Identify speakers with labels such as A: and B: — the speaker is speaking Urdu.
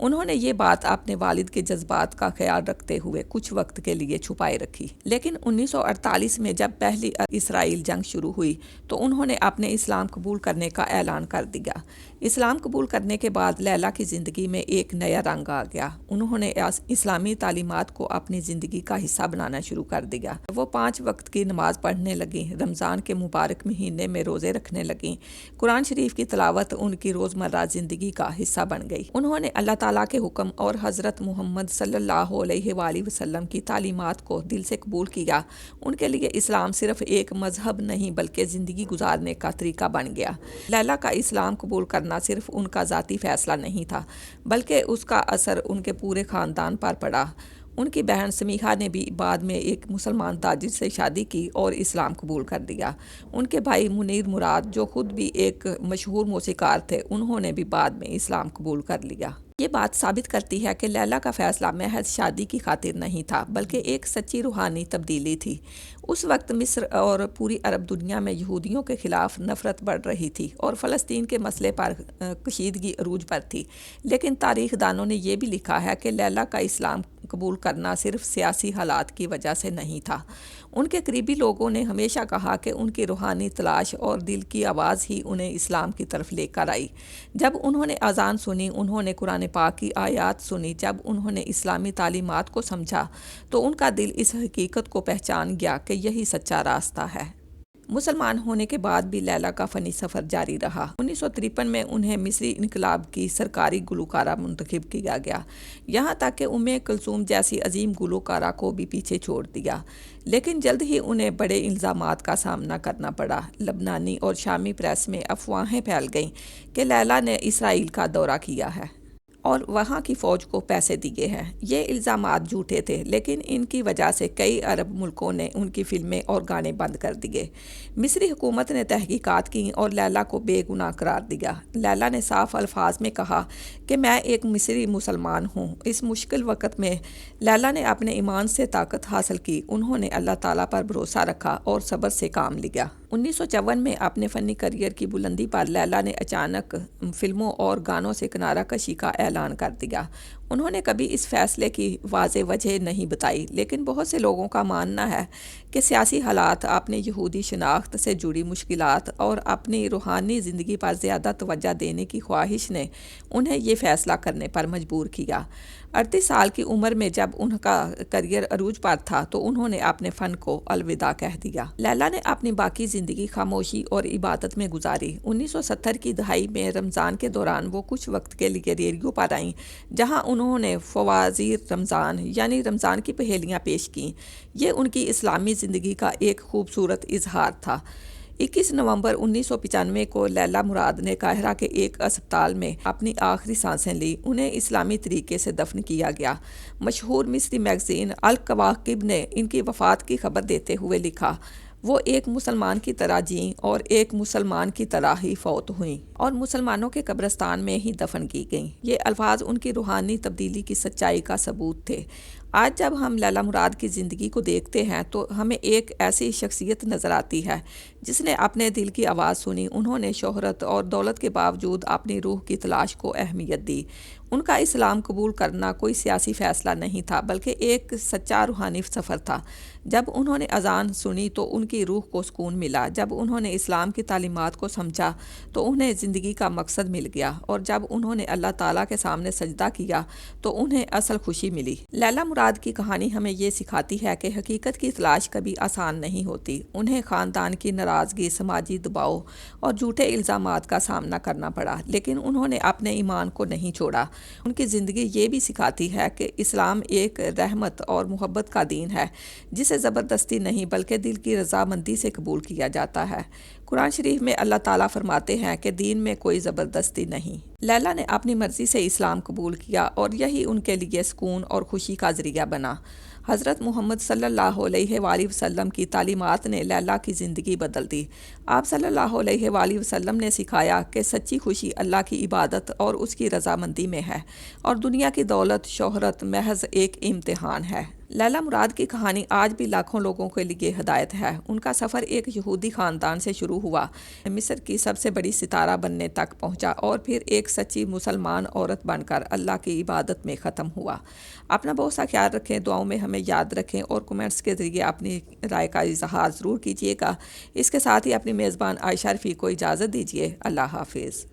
A: انہوں نے یہ بات اپنے والد کے جذبات کا خیال رکھتے ہوئے کچھ وقت کے لیے چھپائے رکھی، لیکن 1948 میں جب پہلی اسرائیل جنگ شروع ہوئی تو انہوں نے اپنے اسلام قبول کرنے کا اعلان کر دیا۔ اسلام قبول کرنے کے بعد لیلا کی زندگی میں ایک نیا رنگ آ گیا۔ انہوں نے اسلامی تعلیمات کو اپنی زندگی کا حصہ بنانا شروع کر دیا۔ وہ 5 وقت کی نماز پڑھنے لگیں، رمضان کے مبارک مہینے میں روزے رکھنے لگیں، قرآن شریف کی تلاوت ان کی روزمرہ زندگی کا حصہ بن گئی۔ انہوں نے اللہ تعالیٰ کے حکم اور حضرت محمد صلی اللہ علیہ وآلہ وسلم کی تعلیمات کو دل سے قبول کیا۔ ان کے لیے اسلام صرف ایک مذہب نہیں بلکہ زندگی گزارنے کا طریقہ بن گیا۔ لیلا کا اسلام قبول کرنا صرف ان کا ذاتی فیصلہ نہیں تھا بلکہ اس کا اثر ان کے پورے خاندان پر پڑا۔ ان کی بہن سمیحہ نے بھی بعد میں ایک مسلمان تاجر سے شادی کی اور اسلام قبول کر دیا۔ ان کے بھائی منیر مراد جو خود بھی ایک مشہور موسیقار تھے، انہوں نے بھی بعد میں اسلام قبول کر لیا۔ یہ بات ثابت کرتی ہے کہ لیلا کا فیصلہ محض شادی کی خاطر نہیں تھا بلکہ ایک سچی روحانی تبدیلی تھی۔ اس وقت مصر اور پوری عرب دنیا میں یہودیوں کے خلاف نفرت بڑھ رہی تھی اور فلسطین کے مسئلے پر کشیدگی عروج پر تھی، لیکن تاریخ دانوں نے یہ بھی لکھا ہے کہ لیلا کا اسلام قبول کرنا صرف سیاسی حالات کی وجہ سے نہیں تھا۔ ان کے قریبی لوگوں نے ہمیشہ کہا کہ ان کی روحانی تلاش اور دل کی آواز ہی انہیں اسلام کی طرف لے کر آئی۔ جب انہوں نے اذان سنی، انہوں نے قرآن پاک کی آیات سنی، جب انہوں نے اسلامی تعلیمات کو سمجھا تو ان کا دل اس حقیقت کو پہچان گیا کہ یہی سچا راستہ ہے۔ مسلمان ہونے کے بعد بھی لیلا کا فنی سفر جاری رہا۔ 1953 میں انہیں مصری انقلاب کی سرکاری گلوکارہ منتخب کیا گیا، یہاں تک کہ کلثوم جیسی عظیم گلوکارہ کو بھی پیچھے چھوڑ دیا، لیکن جلد ہی انہیں بڑے الزامات کا سامنا کرنا پڑا۔ لبنانی اور شامی پریس میں افواہیں پھیل گئیں کہ لیلا نے اسرائیل کا دورہ کیا ہے اور وہاں کی فوج کو پیسے دیے ہیں۔ یہ الزامات جھوٹے تھے، لیکن ان کی وجہ سے کئی عرب ملکوں نے ان کی فلمیں اور گانے بند کر دیے۔ مصری حکومت نے تحقیقات کی اور لیلا کو بے گناہ قرار دیا۔ لیلا نے صاف الفاظ میں کہا کہ میں ایک مصری مسلمان ہوں۔ اس مشکل وقت میں لیلا نے اپنے ایمان سے طاقت حاصل کی، انہوں نے اللہ تعالیٰ پر بھروسہ رکھا اور صبر سے کام لیا۔ 1954 میں اپنے فنی کیریئر کی بلندی پر لیلا نے اچانک فلموں اور گانوں سے کنارہ کشی کا اعلان کر دیا۔ انہوں نے کبھی اس فیصلے کی واضح وجہ نہیں بتائی، لیکن بہت سے لوگوں کا ماننا ہے کہ سیاسی حالات، اپنے یہودی شناخت سے جڑی مشکلات اور اپنی روحانی زندگی پر زیادہ توجہ دینے کی خواہش نے انہیں یہ فیصلہ کرنے پر مجبور کیا۔ 38 سال کی عمر میں جب ان کا کیریئر عروج پر تھا تو انہوں نے اپنے فن کو الوداع کہہ دیا۔ لیلا نے اپنی باقی زندگی خاموشی اور عبادت میں گزاری۔ 1970 کی دہائی میں رمضان کے دوران وہ کچھ وقت کے لیے ریڈیو پر آئیں، جہاں انہوں نے فوازیر رمضان یعنی رمضان کی پہیلیاں پیش کیں۔ یہ ان کی اسلامی زندگی کا ایک خوبصورت اظہار تھا۔ 21 نومبر 1995 کو لیلا مراد نے قاہرہ کے ایک اسپتال میں اپنی آخری سانسیں لی۔ انہیں اسلامی طریقے سے دفن کیا گیا۔ مشہور مصری میگزین الکواکب نے ان کی وفات کی خبر دیتے ہوئے لکھا، وہ ایک مسلمان کی طرح جئیں اور ایک مسلمان کی طرح ہی فوت ہوئیں اور مسلمانوں کے قبرستان میں ہی دفن کی گئیں۔ یہ الفاظ ان کی روحانی تبدیلی کی سچائی کا ثبوت تھے۔ آج جب ہم لیلا مراد کی زندگی کو دیکھتے ہیں تو ہمیں ایک ایسی شخصیت نظر آتی ہے جس نے اپنے دل کی آواز سنی۔ انہوں نے شہرت اور دولت کے باوجود اپنی روح کی تلاش کو اہمیت دی۔ ان کا اسلام قبول کرنا کوئی سیاسی فیصلہ نہیں تھا بلکہ ایک سچا روحانی سفر تھا۔ جب انہوں نے اذان سنی تو ان کی روح کو سکون ملا۔ جب انہوں نے اسلام کی تعلیمات کو سمجھا تو انہیں زندگی کا مقصد مل گیا، اور جب انہوں نے اللہ تعالیٰ کے سامنے سجدہ کیا تو انہیں اصل خوشی ملی۔ لیلا مراد کی کہانی ہمیں یہ سکھاتی ہے کہ حقیقت کی تلاش کبھی آسان نہیں ہوتی۔ انہیں خاندان کی ناراضگی، سماجی دباؤ اور جھوٹے الزامات کا سامنا کرنا پڑا، لیکن انہوں نے اپنے ایمان کو نہیں چھوڑا۔ ان کی زندگی یہ بھی سکھاتی ہے کہ اسلام ایک رحمت اور محبت کا دین ہے جسے زبردستی نہیں بلکہ دل کی رضامندی سے قبول کیا جاتا ہے۔ قرآن شریف میں اللہ تعالیٰ فرماتے ہیں کہ دین میں کوئی زبردستی نہیں۔ لیلا نے اپنی مرضی سے اسلام قبول کیا اور یہی ان کے لیے سکون اور خوشی کا ذریعہ بنا۔ حضرت محمد صلی اللہ علیہ وآلہ وسلم کی تعلیمات نے لیلا کی زندگی بدل دی۔ آپ صلی اللہ علیہ وآلہ وسلم نے سکھایا کہ سچی خوشی اللہ کی عبادت اور اس کی رضامندی میں ہے، اور دنیا کی دولت، شہرت محض ایک امتحان ہے۔ لیلا مراد کی کہانی آج بھی لاکھوں لوگوں کے لیے ہدایت ہے۔ ان کا سفر ایک یہودی خاندان سے شروع ہوا، مصر کی سب سے بڑی ستارہ بننے تک پہنچا اور پھر ایک سچی مسلمان عورت بن کر اللہ کی عبادت میں ختم ہوا۔ اپنا بہت سا خیال رکھیں، دعاؤں میں ہمیں یاد رکھیں اور کمنٹس کے ذریعے اپنی رائے کا اظہار ضرور کیجیے گا۔ اس کے ساتھ ہی اپنی میزبان عائشہ رفیع کو اجازت دیجیے۔ اللہ حافظ۔